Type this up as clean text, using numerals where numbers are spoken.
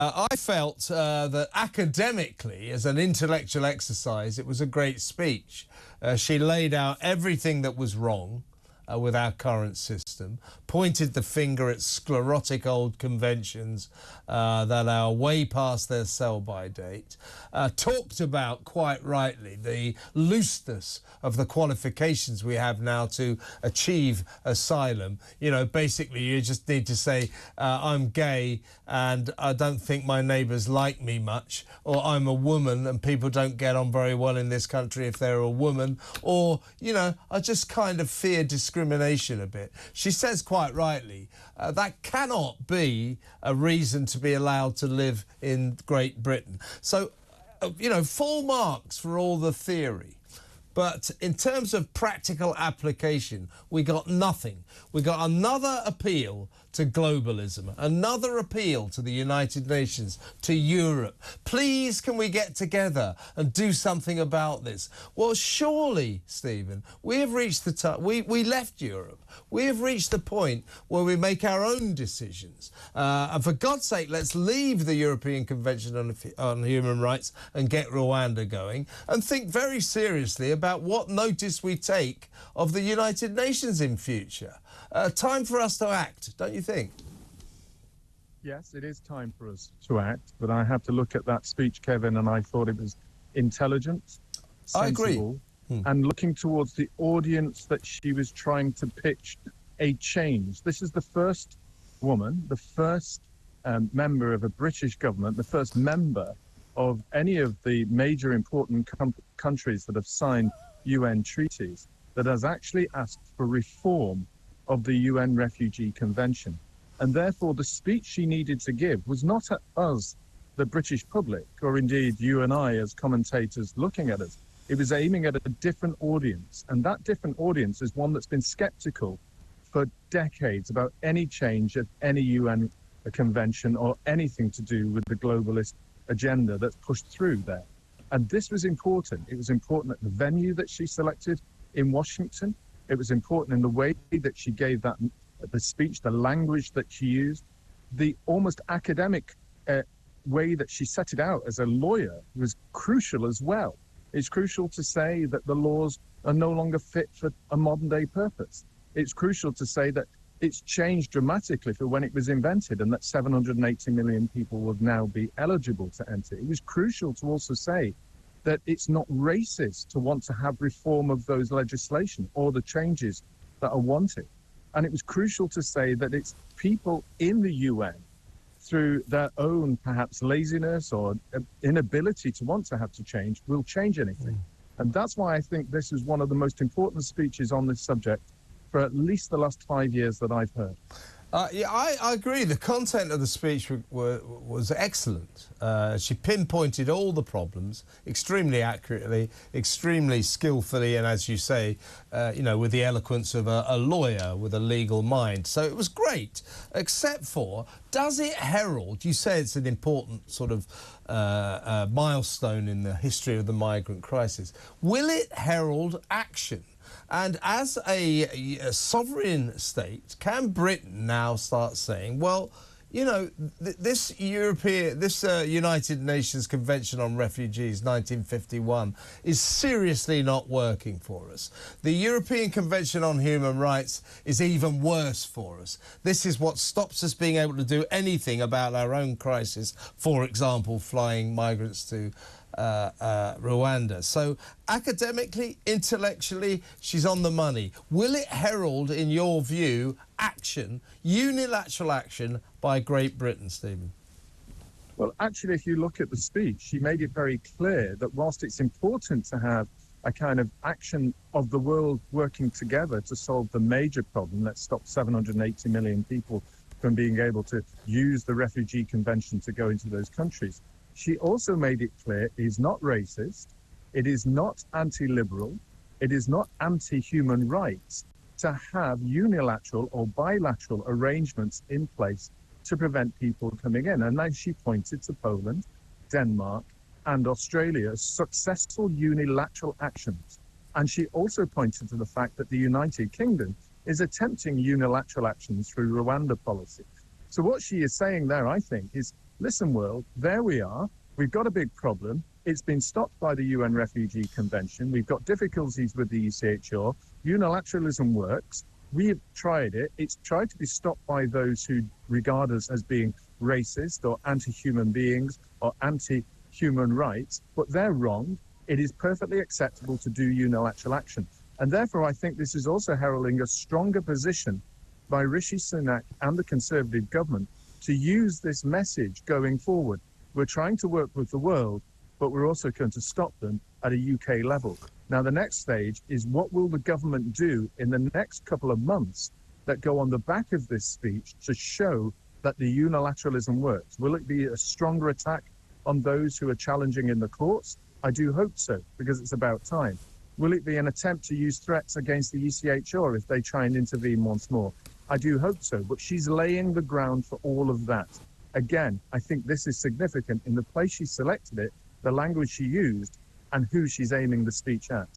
I felt that academically, as an intellectual exercise, it was a great speech. She laid out everything that was wrong with our current system, pointed the finger at sclerotic old conventions that are way past their sell-by date, talked about, quite rightly, the looseness of the qualifications we have now to achieve asylum. You know, basically you just need to say, I'm gay and I don't think my neighbours like me much, or I'm a woman and people don't get on very well in this country if they're a woman, or, you know, I just kind of fear discrimination a bit. She says quite rightly, that cannot be a reason to be allowed to live in Great Britain. So, you know, full marks for all the theory. But in terms of practical application, we got nothing. We got another appeal to globalism, another appeal to the United Nations, to Europe. Please, can we get together and do something about this? Well, surely, Stephen, we have reached the time. We left Europe. We have reached the point where we make our own decisions. And for God's sake, let's leave the European Convention on Human Rights and get Rwanda going, and think very seriously about what notice we take of the United Nations in future. Time for us to act, don't you think? Yes, it is time for us to act, but I have to look at that speech, Kevin, and I thought it was intelligent, sensible, and looking towards the audience that she was trying to pitch a change. This is the first woman, the first member of a British government, the first member of any of the major important countries that have signed UN treaties that has actually asked for reform of the UN Refugee Convention. And therefore the speech she needed to give was not at us, the British public, or indeed you and I as commentators looking at us. It was aiming at a different audience, and that different audience is one that's been skeptical for decades about any change at any UN convention or anything to do with the globalist agenda that's pushed through there. And this was important. It was important at the venue that she selected in Washington. It was important in the way that she gave that the speech, the language that she used, the almost academic way that she set it out as a lawyer was crucial as well. It's crucial to say that the laws are no longer fit for a modern day purpose. It's crucial to say that it's changed dramatically for when it was invented, and that 780 million people would now be eligible to enter. It was crucial to also say that it's not racist to want to have reform of those legislation or the changes that are wanted. And it was crucial to say that it's people in the UN, through their own perhaps laziness or inability to want to have to change, will change anything. And that's why I think this is one of the most important speeches on this subject for at least the last 5 years that I've heard. Yeah, I agree. The content of the speech was excellent. She pinpointed all the problems extremely accurately, extremely skillfully, and as you say, you know, with the eloquence of a lawyer with a legal mind. So it was great, except for, does it herald, you say it's an important sort of milestone in the history of the migrant crisis, will it herald action? And as a sovereign state, can Britain now start saying, well, you know, this United Nations Convention on Refugees, 1951, is seriously not working for us. The European Convention on Human Rights is even worse for us. This is what stops us being able to do anything about our own crisis, for example, flying migrants to Rwanda. So academically, intellectually, she's on the money. Will it herald, in your view, action, unilateral action by Great Britain, Stephen? Well, actually, if you look at the speech, she made it very clear that whilst it's important to have a kind of action of the world working together to solve the major problem, let's stop 780 million people from being able to use the Refugee Convention to go into those countries, she also made it clear it is not racist, it is not anti-liberal, it is not anti-human rights to have unilateral or bilateral arrangements in place to prevent people coming in. And then she pointed to Poland, Denmark, and Australia as successful unilateral actions. And she also pointed to the fact that the United Kingdom is attempting unilateral actions through Rwanda policy. So what she is saying there, I think, is listen, world, there we are. We've got a big problem. It's been stopped by the UN Refugee Convention. We've got difficulties with the ECHR. Unilateralism works. We've tried it. It's tried to be stopped by those who regard us as being racist or anti-human beings or anti-human rights, but they're wrong. It is perfectly acceptable to do unilateral action. And therefore, I think this is also heralding a stronger position by Rishi Sunak and the Conservative government to use this message going forward. We're trying to work with the world, but we're also going to stop them at a UK level. Now, the next stage is what will the government do in the next couple of months that go on the back of this speech to show that the unilateralism works? Will it be a stronger attack on those who are challenging in the courts? I do hope so, because it's about time. Will it be an attempt to use threats against the ECHR if they try and intervene once more? I do hope so, but she's laying the ground for all of that. Again, I think this is significant in the place she selected it, the language she used, and who she's aiming the speech at.